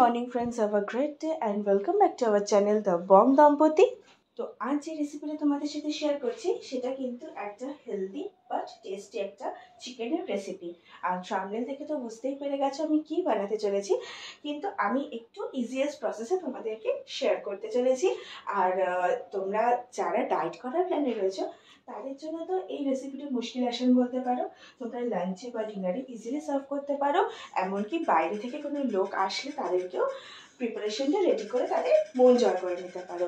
morning friends, have a great day and welcome back to our channel The Bong Dampati। তো আজ যে রেসিপিটা তোমাদের সাথে শেয়ার করছি সেটা কিন্তু একটা হেলদি বাট টেস্টি একটা চিকেনের রেসিপি। আর থাম্বনেল দেখে তো বুঝতেই পেরে গেছো আমি কি বানাতে চলেছি, কিন্তু আমি একটু ইজিয়েস্ট প্রসেসে তোমাদেরকে শেয়ার করতে চলেছি। আর তোমরা যারা ডায়েট করার প্ল্যানে রয়েছো তাদের জন্য তো এই রেসিপিটা মুশকিল আসান বলতে পারো। তোমরা লাঞ্চে বা ডিনারে ইজিলি সার্ভ করতে পারো, এমনকি বাইরে থেকে কোনো লোক আসলে তাদেরকেও প্রিপারেশনটা রেডি করে তাদের মন জয় করে নিতে পারো।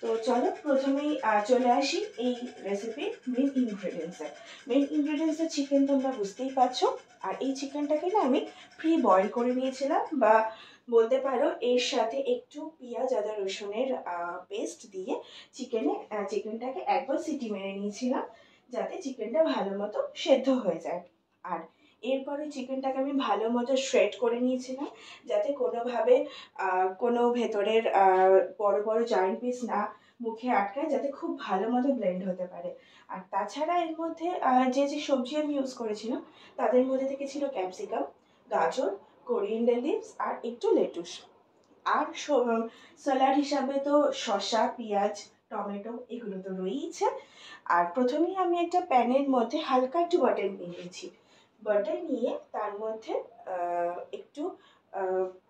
তো চলো প্রথমেই চলে আসি এই রেসিপির মেন ইনগ্রেডিয়েন্টসে চিকেন তোমরা বুঝতেই পারছো। আর এই চিকেনটাকে না আমি প্রি বয়েল করে নিয়েছিলাম, বা বলতে পারো এর সাথে একটু পেঁয়াজ আদা রসুনের পেস্ট দিয়ে চিকেনটাকে একবার সিটি মেরে নিয়েছিলাম যাতে চিকেনটা ভালো মতো সেদ্ধ হয়ে যায়। আর এরপরে চিকেনটাকে আমি ভালো মতো শ্রেড করে নিয়েছিলাম যাতে কোনোভাবে কোনো ভেতরের বড় বড় জয়েন্ট পিস না মুখে আটকায়, যাতে খুব ভালো মতো ব্লেন্ড হতে পারে। আর তাছাড়া এর মধ্যে যে সবজি আমি ইউজ করেছিলাম তাদের মধ্যে থেকে ছিল ক্যাপসিকাম, গাজর, কোরিয়েন্ডার লিভস আর একটু লেটুস। আর স্যালাড হিসাবে তো শসা, পেঁয়াজ, টমেটো এগুলো তো রয়েইছে। আর প্রথমেই আমি একটা প্যানের মধ্যে হালকা একটু বাটার নিয়েছি। বাটার নিয়ে তার মধ্যে একটু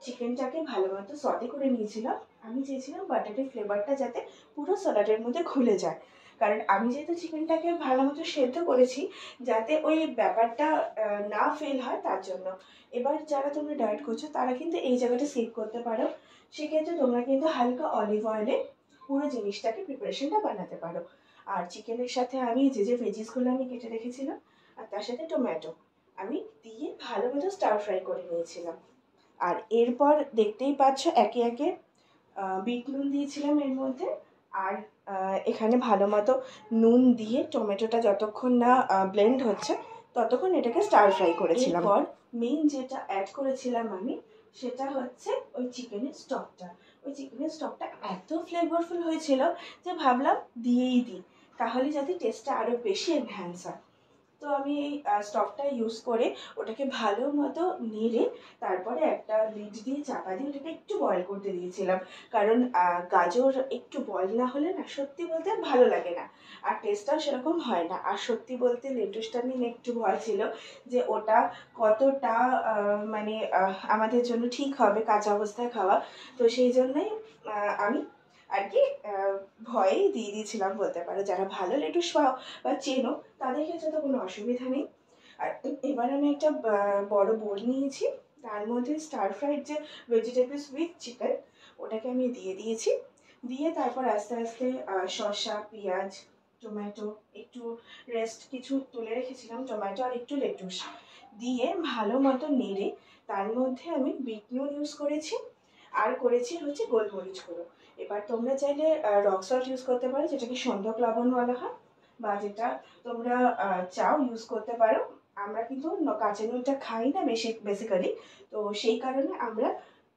চিকেনটাকে ভালো মতো সটে করে নিয়েছিলাম। আমি চেয়েছিলাম বাটারের ফ্লেভারটা যাতে পুরো স্যালাডের মধ্যে খুলে যায়, কারণ আমি যেহেতু চিকেনটাকে ভালো মতো সেদ্ধ করেছি যাতে ওই ব্যাপারটা না ফেল হয় তার জন্য। এবার যারা তোমরা ডায়েট করছো তারা কিন্তু এই জায়গাটা স্কিপ করতে পারো, সেক্ষেত্রে তোমরা কিন্তু হালকা অলিভ অয়েলে পুরো জিনিসটাকে প্রিপারেশনটা বানাতে পারো। আর চিকেনের সাথে আমি যে ভেজিসগুলো আমি কেটে রেখেছিলাম আর তার সাথে টমেটো আমি দিয়ে ভালো মতো স্টার ফ্রাই করে নিয়েছিলাম। আর এরপর দেখতেই পাচ্ছ একে একে বিট নুন দিয়েছিলাম এর মধ্যে। আর এখানে ভালো মতো নুন দিয়ে টমেটোটা যতক্ষণ না ব্লেন্ড হচ্ছে ততক্ষণ এটাকে স্টার ফ্রাই করেছিলাম। এরপর মেইন যেটা অ্যাড করেছিলাম আমি সেটা হচ্ছে ওই চিকেনের স্টকটা। ওই চিকেনের স্টকটা এত ফ্লেভারফুল হয়েছিল যে ভাবলাম দিয়েই দিই, তাহলে যাতে টেস্টটা আরও বেশি এনহ্যান্স হয়। তো আমি এই স্টকটা ইউজ করে ওটাকে ভালো মতো নেড়ে তারপরে একটা লিড দিয়ে চাপা দিয়ে ওটাকে একটু বয়েল করতে দিয়েছিলাম, কারণ গাজর একটু বয়েল না হলে না সত্যি বলতে ভালো লাগে না আর টেস্টটাও সেরকম হয় না। আর সত্যি বলতে লেটুসটা নিয়ে একটু ভয় ছিল যে ওটা কতটা মানে আমাদের জন্য ঠিক হবে কাঁচা অবস্থায় খাওয়া। তো সেই জন্যই আমি আর কি ভয়েই দিয়ে দিয়েছিলাম বলতে পারো। যারা ভালো লেটুস পাও বা চেনো তাদের ক্ষেত্রে তো কোনো অসুবিধা নেই। আর এবার আমি একটা বড় বোল নিয়েছি, তার মধ্যে স্টার ফ্রাইড যে ভেজিটেবলস উইথ চিকেন ওটাকে আমি দিয়ে দিয়েছি। দিয়ে তারপর আস্তে আস্তে শসা, পেঁয়াজ, টমেটো, একটু রেস্ট কিছু তুলে রেখেছিলাম টমেটো আর একটু লেটুস দিয়ে ভালো মতো নেড়ে তার মধ্যে আমি বিট নুন ইউজ করেছি আর করেছি হচ্ছে গোলমরিচ গুঁড়ো। এবার তোমরা চাইলে রক সল্ট ইউজ করতে পারো, যেটাকে সন্ধক লবণ বলা হয়, বা যেটা তোমরা চাও ইউজ করতে পারো। আমরা কিন্তু কাঁচা নুনটা খাই না বেসিক্যালি, তো সেই কারণে আমরা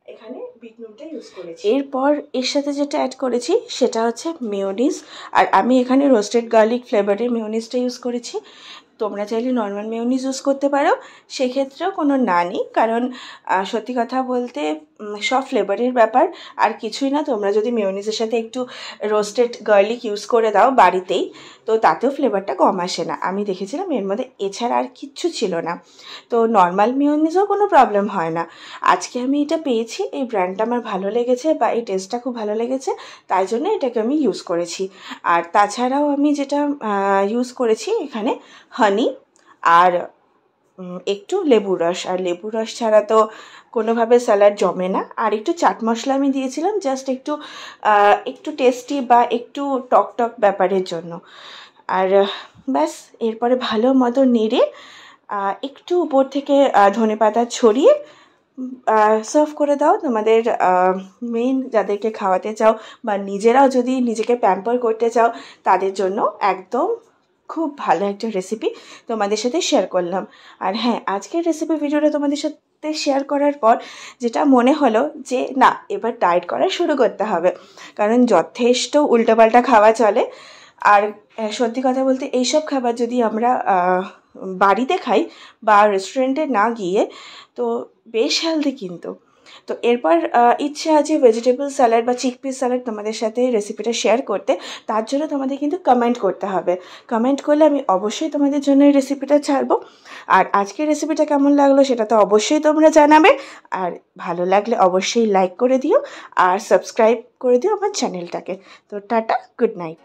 এখানে বিট নুনটা ইউজ করেছি। এরপর এর সাথে যেটা অ্যাড করেছি সেটা হচ্ছে মেয়োনিজ। আর আমি এখানে রোস্টেড গার্লিক ফ্লেভারের মেয়োনিজটা ইউজ করেছি। তোমরা চাইলে নর্মাল মেয়োনিজ ইউজ করতে পারো, সেক্ষেত্রেও কোনো না নেই, কারণ সত্যি কথা বলতে সব ফ্লেভারের ব্যাপার আর কিছুই না। তোমরা যদি মেয়োনিজের সাথে একটু রোস্টেড গার্লিক ইউজ করে দাও বাড়িতেই, তো তাতেও ফ্লেভারটা কম আসে না। আমি দেখেছিলাম এর মধ্যে এছাড়া আর কিচ্ছু ছিল না, তো নর্মাল মেয়োনিজেও কোনো প্রবলেম হয় না। আজকে আমি এটা পেয়েছি, এই ব্র্যান্ডটা আমার ভালো লেগেছে বা এই টেস্টটা খুব ভালো লেগেছে, তাই জন্য এটাকে আমি ইউজ করেছি। আর তাছাড়াও আমি যেটা ইউজ করেছি এখানে হানি আর একটু লেবুর রস। আর লেবুর রস ছাড়া তো কোনোভাবে স্যালাড জমে না। আর একটু চাট মশলা আমি দিয়েছিলাম জাস্ট একটু টেস্টি বা একটু টক টক ব্যাপারের জন্য। আর ব্যাস এরপরে ভালো মতো নেড়ে একটু উপর থেকে ধনেপাতা ছড়িয়ে সার্ভ করে দাও তোমাদের মেইন যাদেরকে খাওয়াতে চাও বা নিজেরাও যদি নিজেকে প্যাম্পার করতে চাও তাদের জন্য একদম খুব ভালো একটা রেসিপি তোমাদের সাথে শেয়ার করলাম। আর হ্যাঁ, আজকের রেসিপি ভিডিওটা তোমাদের সাথে শেয়ার করার পর যেটা মনে হলো যে না, এবার ডায়েট করা শুরু করতে হবে, কারণ যথেষ্ট উল্টোপাল্টা খাওয়া চলে। আর সত্যি কথা বলতে এইসব খাবার যদি আমরা বাড়িতে খাই বা রেস্টুরেন্টে না গিয়ে, তো বেশ হেলদি কিন্তু। তো এরপর ইচ্ছে আছে ভেজিটেবল স্যালাড বা চিকপিস স্যালাড তোমাদের সাথে রেসিপিটা শেয়ার করতে। তার জন্য তোমাদের কিন্তু কমেন্ট করতে হবে। কমেন্ট করলে আমি অবশ্যই তোমাদের জন্য এই রেসিপিটা ছাড়বো। আর আজকের রেসিপিটা কেমন লাগলো সেটা তো অবশ্যই তোমরা জানাবে। আর ভালো লাগলে অবশ্যই লাইক করে দিও আর সাবস্ক্রাইব করে দিও আমার চ্যানেলটাকে। তো টাটা, গুড নাইট।